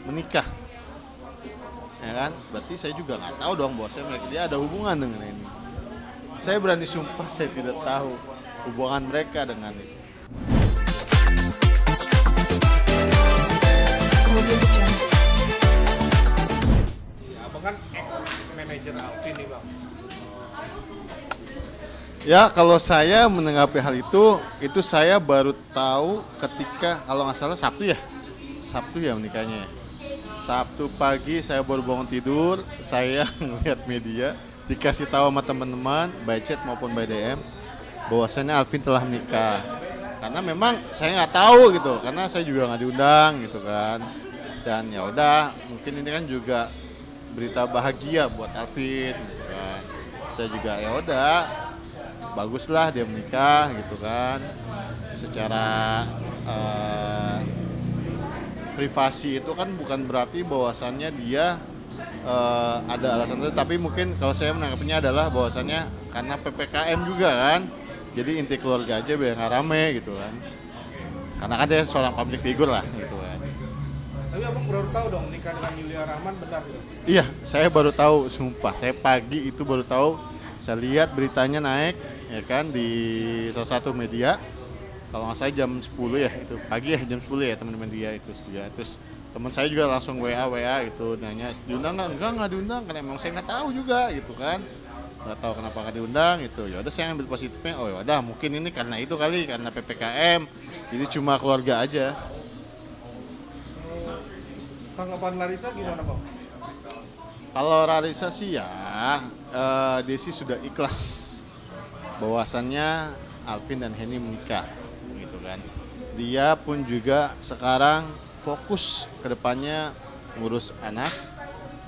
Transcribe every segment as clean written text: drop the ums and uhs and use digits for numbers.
menikah, ya kan? Berarti saya juga nggak tahu dong bahwa dia ada hubungan dengan ini. Saya berani sumpah saya tidak tahu hubungan mereka dengan itu. Ya, abang kan ex manajer Alvin nih bang. Ya kalau saya menanggapi hal itu saya baru tahu ketika kalau nggak salah Sabtu ya menikahnya. Sabtu pagi saya baru bangun tidur, saya ngeliat media, dikasih tahu sama teman-teman, by chat maupun by DM, bahwasannya Alvin telah menikah. Karena memang saya nggak tahu gitu, karena saya juga nggak diundang gitu kan. Dan ya udah, mungkin ini kan juga berita bahagia buat Alvin gitu kan. Saya juga ya udah, baguslah dia menikah gitu kan. Secara privasi itu kan bukan berarti bahwasannya dia ada alasan itu, tapi mungkin kalau saya menanggapinya adalah bahwasannya karena PPKM juga kan, jadi inti keluarga aja biar nggak rame gitu kan, karena kan dia seorang public figure lah gitu kan. Tapi abang baru tahu dong nikah dengan Yulia Rahman benar gitu. Iya, saya baru tahu, sumpah saya pagi itu baru tahu, saya lihat beritanya naik ya kan di salah satu media. Kalau nggak salah jam 10 ya, itu pagi ya, jam 10 ya teman-teman dia itu juga. Terus teman saya juga langsung WA gitu nanya diundang nggak diundang, karena emang saya nggak tahu juga gitu kan, nggak tahu kenapa nggak diundang gitu. Ya udah saya ambil positifnya, oh ya udah mungkin ini karena itu kali, karena PPKM jadi cuma keluarga aja. Tanggapan Larissa gimana bang? Kalau Rarisa sih ya Desi sudah ikhlas bahwasannya Alvin dan Henny menikah gitu kan. Dia pun juga sekarang fokus ke depannya ngurus anak,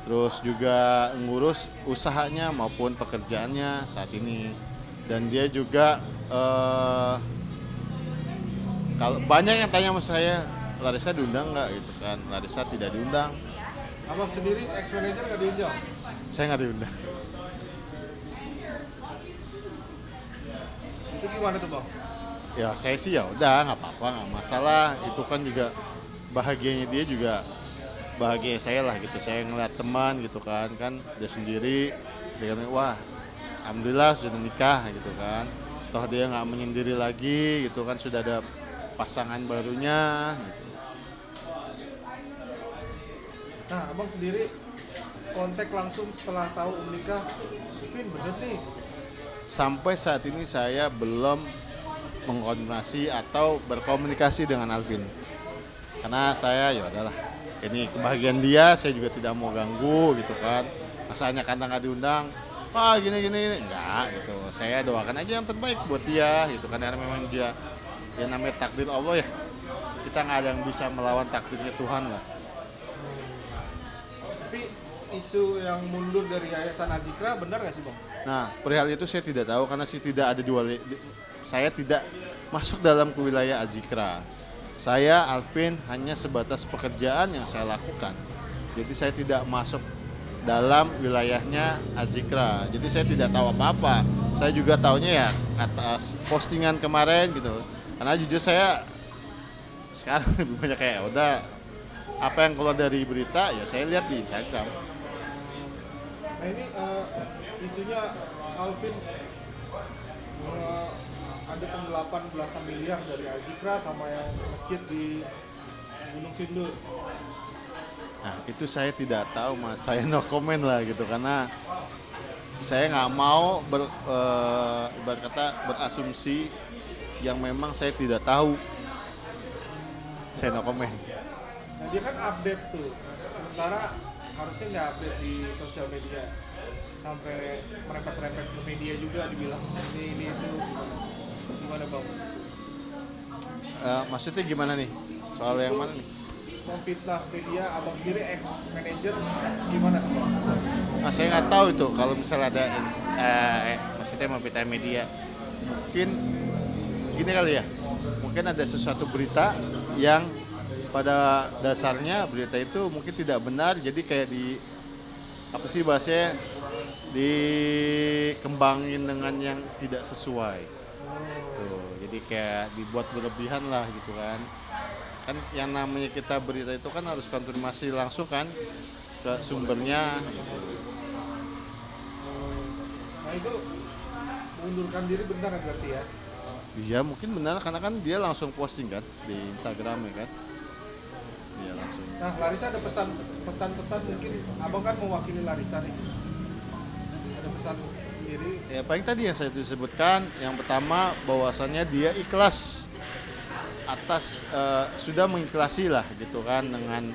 terus juga ngurus usahanya maupun pekerjaannya saat ini. Dan dia juga kalau banyak yang tanya sama saya, Larissa diundang nggak gitu kan. Larissa tidak diundang, Abang sendiri ex manajer nggak diundang? saya nggak diundang. Itu gimana tuh bang? Ya saya sih ya udah nggak apa-apa, nggak masalah, itu kan juga bahagianya dia juga bahagia saya lah gitu. Saya ngeliat teman gitu kan dia sendiri dia kan, wah alhamdulillah sudah nikah gitu kan, toh dia nggak menyendiri lagi gitu kan, sudah ada pasangan barunya gitu. Nah abang sendiri kontak langsung setelah tahu menikah, Vin bener nih. Sampai saat ini saya belum mengkonfirmasi atau berkomunikasi dengan Alvin, karena saya ya udahlah, ini kebahagiaan dia, saya juga tidak mau ganggu gitu kan. Masanya karena nggak diundang, gini enggak gitu. Saya doakan aja yang terbaik buat dia gitu kan, karena memang dia ya namanya takdir Allah ya, kita nggak ada yang bisa melawan takdirnya Tuhan lah. Tapi isu yang mundur dari Yayasan Azikra benar nggak sih bang? Nah perihal itu saya tidak tahu, karena saya tidak ada saya tidak masuk dalam ke wilayah Azikra. Saya Alvin hanya sebatas pekerjaan yang saya lakukan, jadi saya tidak masuk dalam wilayahnya Azikra, jadi saya tidak tahu apa-apa. Saya juga taunya ya atas postingan kemarin gitu, karena jujur saya sekarang lebih banyak kayak udah apa yang keluar dari berita ya saya lihat di Instagram. Nah ini isunya Alvin ada penggelapan belasan miliar dari Azikra sama yang masjid di Gunung Sindur. Nah itu saya tidak tahu mas, saya no comment lah gitu, karena saya nggak mau ibarat kata berasumsi yang memang saya tidak tahu. Saya no comment. Nah dia kan update tuh, sementara harusnya nggak update di sosial media, sampai merepet-repet ke media juga dibilang ini itu gimana bang? Maksudnya gimana nih? Soal yang mana nih? Memfitnah media, abang sendiri ex manajer gimana tuh bang? Nah, saya nggak tahu itu kalau misalnya ada maksudnya memfitnah media. Mungkin gini kali ya. Mungkin ada sesuatu berita yang pada dasarnya berita itu mungkin tidak benar, jadi kayak di apa sih bahasanya, dikembangin dengan yang tidak sesuai. Tuh, jadi kayak dibuat berlebihan lah gitu kan. Kan yang namanya kita berita itu kan harus konfirmasi langsung kan ke sumbernya. Nah itu mengundurkan diri benar berarti ya? Iya mungkin benar karena kan dia langsung posting kan di Instagram ya kan. Iya langsung. Nah Larissa ada pesan-pesan mungkin abang kan mewakili Larissa nih. Ada pesan sendiri. Ya paling tadi yang saya disebutkan, yang pertama bahwasannya dia ikhlas atas sudah mengikhlasi lah gitu kan dengan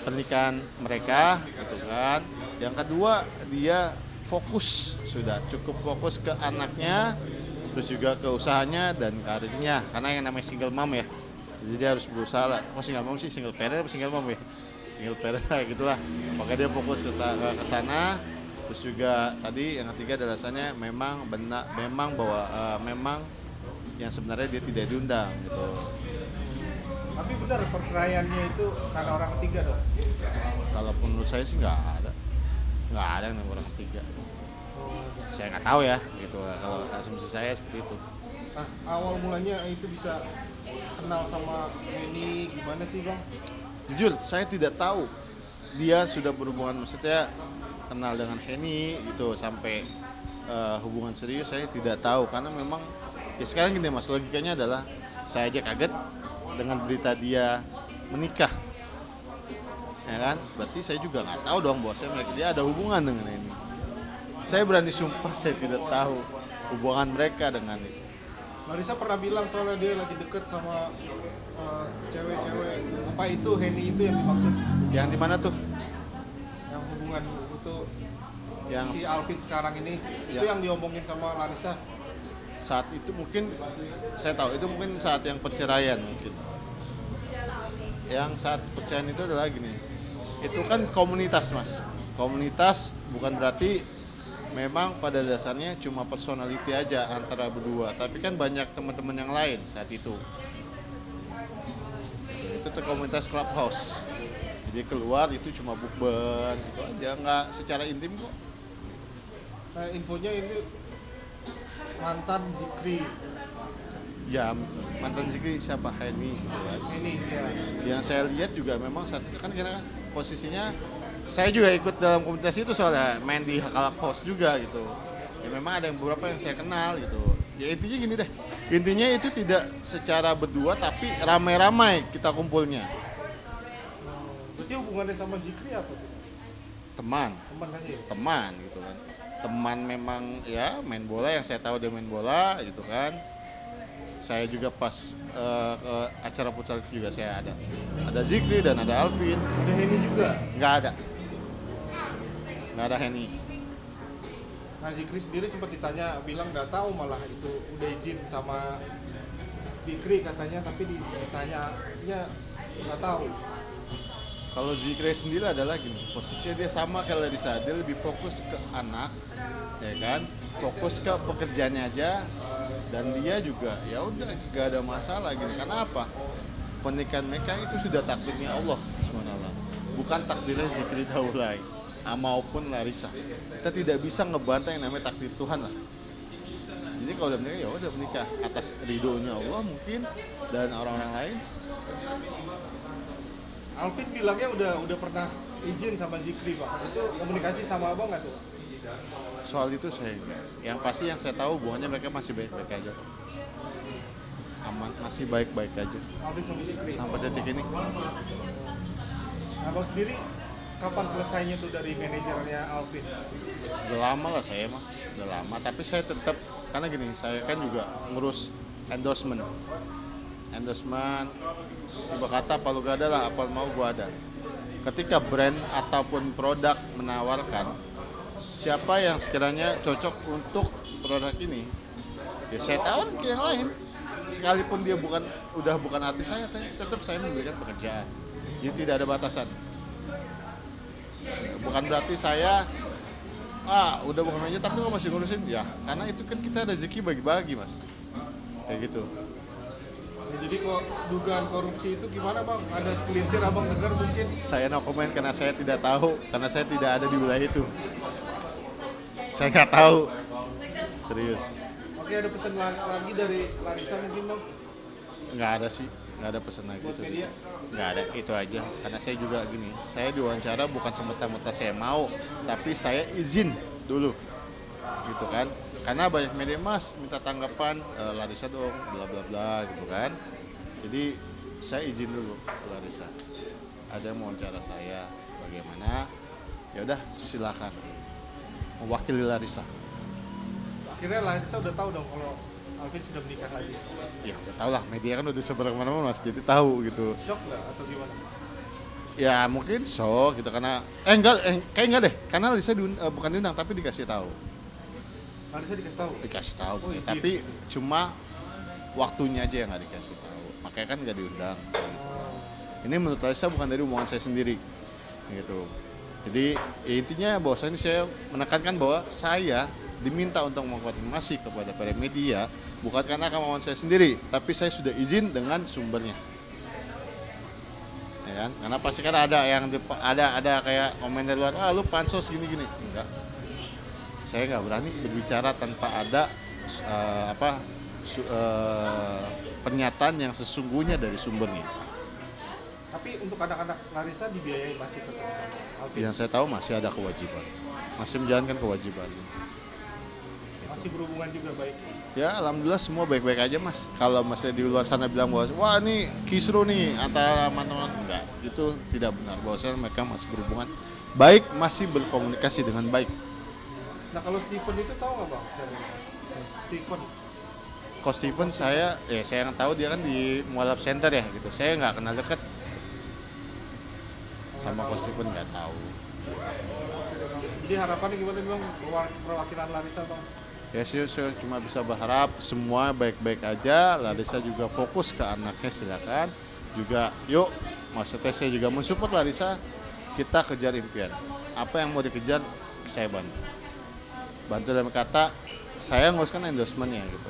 pernikahan mereka gitu kan. Yang kedua dia fokus, sudah cukup fokus ke anaknya, terus juga ke usahanya dan karirnya, karena yang namanya single mom ya, jadi dia harus berusaha lah. Kok single mom sih, single parent apa single mom ya, single parent lah gitulah. Maka dia fokus ke sana. Terus juga tadi yang ketiga alasannya memang benar, memang bahwa memang yang sebenarnya dia tidak diundang gitu. Tapi benar perceraiannya itu karena orang ketiga dong? Kalau menurut saya sih nggak ada yang orang ketiga. Saya nggak tahu ya gitu, kalau asumsi saya seperti itu. Nah awal mulanya itu bisa kenal sama Henny gimana sih bang? Jujur saya tidak tahu dia sudah berhubungan, maksudnya kenal dengan Henny gitu sampai hubungan serius, saya tidak tahu karena memang ya sekarang gini mas, logikanya adalah saya aja kaget dengan berita dia menikah ya kan, berarti saya juga nggak tahu dong bahwa dia ada hubungan dengan Henny. Saya berani sumpah saya tidak tahu hubungan mereka dengan itu. Larissa pernah bilang soalnya dia lagi deket sama cewek-cewek. Apa itu Henny itu yang dimaksud? Yang di mana tuh? Yang hubungan itu Yang si Alvin sekarang ini Ya. itu yang diomongin sama Larissa. saat itu mungkin saya tahu itu mungkin saat yang perceraian mungkin. Yang saat perceraian itu adalah gini. Itu kan komunitas mas. Komunitas bukan berarti memang pada dasarnya cuma personality aja antara berdua, tapi kan banyak teman-teman yang lain saat itu. Itu tuh komunitas clubhouse. Jadi keluar itu cuma bukber gitu aja, nggak secara intim kok. Nah infonya ini mantan Zikri. Ya mantan Zikri siapa, Henny gitu kan. Henny ya. Yang saya lihat juga memang saat itu kan kira posisinya saya juga ikut dalam komunitas itu soalnya main di clubhouse juga gitu. Ya memang ada beberapa yang saya kenal gitu. Ya intinya gini deh, intinya itu tidak secara berdua tapi ramai-ramai kita kumpulnya. Berarti hubungannya sama Zikri apa tuh? Teman Teman aja ya? teman gitu kan, teman memang ya main bola, yang saya tahu dia main bola gitu kan. Saya juga pas ke acara futsal juga saya ada Zikri dan ada Alvin. Ada Henny juga? nggak ada Henny. Nah Zikri sendiri sempat ditanya, bilang nggak tahu malah itu udah izin sama Zikri katanya, tapi ditanya ya nggak tahu. Kalau Zikri sendiri adalah gini, posisinya dia sama kayak Larissa, dia lebih fokus ke anak, ya kan, fokus ke pekerjaannya aja, dan dia juga ya udah gak ada masalah gini. Karena apa? Pernikahan mereka itu sudah takdirnya Allah SWT, bukan takdirnya Zikri Daulay maupun Larissa. Kita tidak bisa ngebantah yang namanya takdir Tuhan lah. Jadi kalau udah menikah ya udah menikah atas ridhonya Allah mungkin dan orang-orang lain. Alvin bilangnya udah pernah izin sama Zikri bang. Itu komunikasi sama abang nggak tuh? Soal itu saya enggak. Yang pasti yang saya tahu hubungannya mereka masih baik-baik aja kok. Aman, masih baik-baik aja Alvin sama Zikri. sampai detik ini. Abang sendiri kapan selesainya tuh dari manajernya Alvin? Udah lama lah saya mah, udah lama. Tapi saya tetap, karena gini, saya kan juga ngurus endorsement. Ibu kata apa lu gak ada lah, apa mau gua ada. Ketika brand ataupun produk menawarkan siapa yang sekiranya cocok untuk produk ini, ya saya tawarin ke yang lain. Sekalipun dia udah bukan artis saya, tetap saya memberikan pekerjaan. Jadi tidak ada batasan. Bukan berarti saya udah bukan manajer tapi kok masih ngurusin, ya karena itu kan kita rezeki bagi-bagi mas, kayak gitu. Ya, jadi kok dugaan korupsi itu gimana bang? Ada segelintir abang dengar mungkin? Saya no comment karena saya tidak tahu, karena saya tidak ada di wilayah itu. Saya nggak tahu, serius. Oke, ada pesan lagi dari Larissa mungkin bang? Nggak ada sih, nggak ada pesan lagi buat itu. media? Nggak ada, itu aja. Karena saya juga gini, saya diwawancara bukan semata-mata saya mau, tapi saya izin dulu, gitu kan. Karena banyak media, mas minta tanggapan Larissa dong, bla bla bla gitu kan. Jadi saya izin dulu ke Larissa. Ada yang mau wawancara saya, bagaimana? Ya udah silakan. Mewakili Larissa. Akhirnya Larissa udah tahu dong kalau Alvin sudah menikah lagi. Ya udah tau lah, media kan udah sebar kemana-mana mas, jadi tahu gitu. Shock nggak atau gimana? Ya mungkin shock gitu karena kayak enggak deh, karena Larissa bukan diundang tapi dikasih tahu. Larissa dikasih tahu? Dikasih tahu, Oh, ya, izin. tapi cuma waktunya aja yang nggak dikasih tahu. Makanya kan nggak diundang. Oh. Ini menurut Larissa bukan dari omongan saya sendiri, gitu. Jadi ya intinya bahwasanya saya menekankan bahwa saya diminta untuk mengkonfirmasi kepada para media bukan karena kemauan saya sendiri, tapi saya sudah izin dengan sumbernya. Ya kan? Karena pasti kan ada yang ada kayak komen dari luar, lu pansos gini-gini. Enggak. Saya nggak berani berbicara tanpa ada pernyataan yang sesungguhnya dari sumbernya. Tapi untuk anak-anak Larissa dibiayai masih tetap sama Alvin? Yang saya tahu masih ada kewajiban, masih menjalankan kewajiban. Masih berhubungan juga baik? Ya alhamdulillah semua baik-baik aja mas. Kalau masih di luar sana bilang bahwa wah ini kisru nih antara teman-teman, enggak, itu tidak benar. Bahwasanya mereka masih berhubungan baik, masih berkomunikasi dengan baik. Nah kalau Steven itu tahu nggak bang? Steven? Coach Steven saya yang tahu dia kan di Mualaf Center ya gitu. Saya nggak kenal dekat sama Coach Steven, nggak tahu. Jadi harapannya gimana nih bang? Perwakilan Larissa bang? Ya saya cuma bisa berharap semua baik-baik aja. Larissa juga fokus ke anaknya, silakan. Juga yuk, maksudnya saya juga mensupport Larissa. Kita kejar impian. Apa yang mau dikejar, saya bantu. Bantu dalam kata saya nguruskan endorsementnya gitu.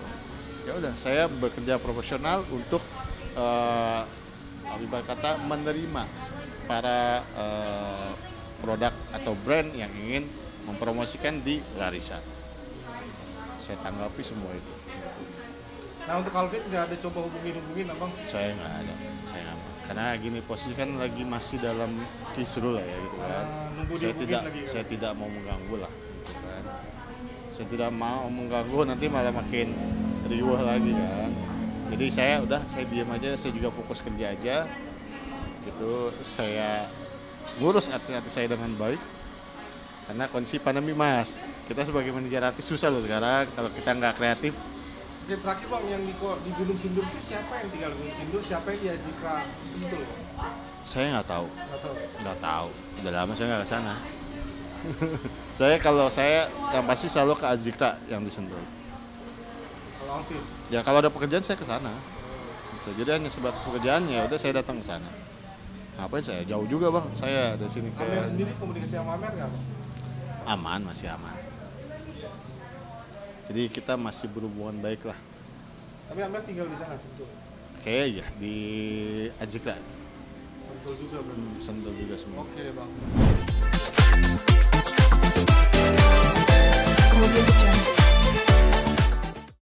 Ya udah, saya bekerja profesional untuk ibarat kata menerima para produk atau brand yang ingin mempromosikan di Larissa. Saya tanggapi semua itu. Nah untuk Alvin nggak ada coba hubungin abang? Saya nggak ada, saya nggak mau. Karena gini posisi kan lagi masih dalam kisruh lah ya gitu kan. Nunggu Saya dihubungin tidak, lagi, kan? saya tidak mau mengganggu lah gitu kan. Saya tidak mau mengganggu, nanti malah makin riuh lagi kan. Jadi saya diam aja, saya juga fokus kerja aja. Gitu, saya ngurus artis-artis saya dengan baik. Karena kondisi pandemi mas, kita sebagai manajer artis susah loh sekarang kalau kita nggak kreatif. Jadi terakhir bang yang di Gunung Sindur itu siapa yang tinggal di Gunung Sindur? Siapa yang di Azikra Sentul? Saya nggak tahu, Nggak tahu. nggak tahu. Udah lama saya nggak ke sana. saya yang pasti selalu ke Azikra yang di Sentul. Kalau Alvin? Ya kalau ada pekerjaan saya ke sana. Gitu. Jadi hanya sebatas pekerjaan ya udah saya datang ke sana. Ngapain saya? Jauh juga bang. Saya dari sini ke Amer sendiri komunikasi sama Amer nggak bang? aman, masih aman. Jadi kita masih berhubungan baik lah. Tapi Amer tinggal di sana Sentul? Kayak ya di Azikra. Sentul juga bro? Sentul juga semua. Oke deh bang. Audio Jungle.